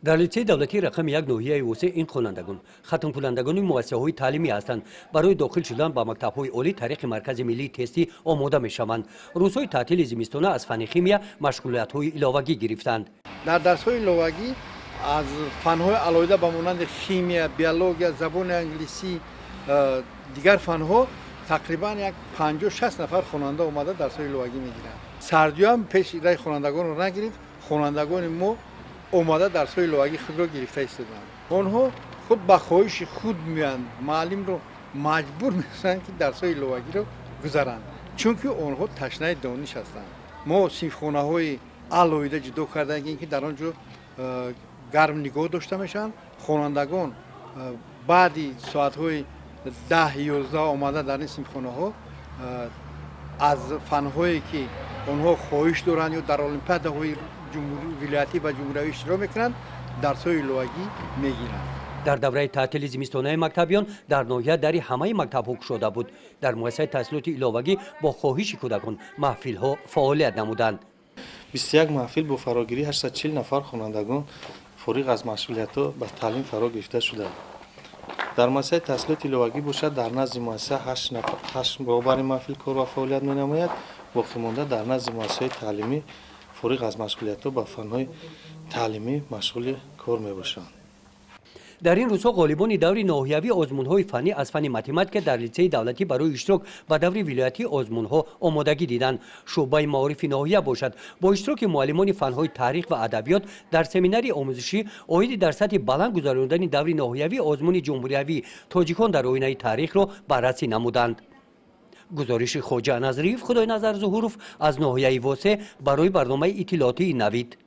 در لیسه دولتی رقم 1 ناحیه وسه این خوانندگان ختم کنندگان مؤسسه‌های تعلیمی هستند. برای داخل شدن به مکتب‌های عالی طریق مرکز ملی تستی آماده می‌شوند. روزهای تعطیل زمستانه از فن شیمی مشغولیت‌های علاوگی گرفتند. در درس‌های علاوگی از فن‌های علاوه به مانند شیمی، بیولوژی، زبان انگلیسی، دیگر فن‌ها تقریبا یک 50-60 نفر خواننده اومده درس‌های علاوگی می‌گیرند. سردی هم پیش رای خوانندگان رو نگرفت. خوانندگان ما اومده درس‌های علاوگی خود را گرفته ایستادند. آنها خود به خواهش خود میان معلم رو مجبور می‌سازند که درس‌های علاوگی رو گذرند، چون که آنها تشنه دانش هستند. ما صنفخانه‌های علاوه جدا کردیم که در آنجا گرم نگاه داشته میشن. خوانندگان بعدی ساعت‌های 10-11 آمده در این صنفخانه‌ها از فن‌هایی که آنها خواهش دارند یا در المپیادهای ولایتی و جمهوری اشتراک میکنند درس‌های علاوگی میگیرند. در دوره تعطیل زمستانه مکتبیان در ناحیه در همه مکتب‌ها شده بود. در مؤسسه تحصیلات علاوگی با خواهش کودکان محفل‌ها فعالیت نمودند. 21 محفل با فراگیری 840 نفر خوانندگان فارغ از مسئولیت‌ها به تعلیم فرا گرفته شدند. در مؤسسه تحصیلات علاوگی باشد در نزد مؤسسه 8 برابر محفل کار و فعالیت می‌نماید. باقی مانده در نزد مؤسسه تعلیمی فارغ از مسئولیت‌ها به فن‌های تعلیمی مشغول کار می‌باشند. در این روزها غالبان دور ناحیوی آزمون‌های فنی از فن متمتیک در لیسه دولتی برای اشتراک به دور ولایتی آزمون‌ها آمادگی دیدند. شعبه معارف ناحیه باشد با اشتراک معلمان فن‌های تاریخ و ادبیات در سمیناری آموزشی عاید در سطح بلند گذراندن دور ناحیوی آزمون جمهوری تاجیکان در آینه تاریخ را بررسی نمودند. گزارش خواجه نظریف خدای نظر ظهوروف از ناحیه واسه برای برنامه اطلاعاتی نوید.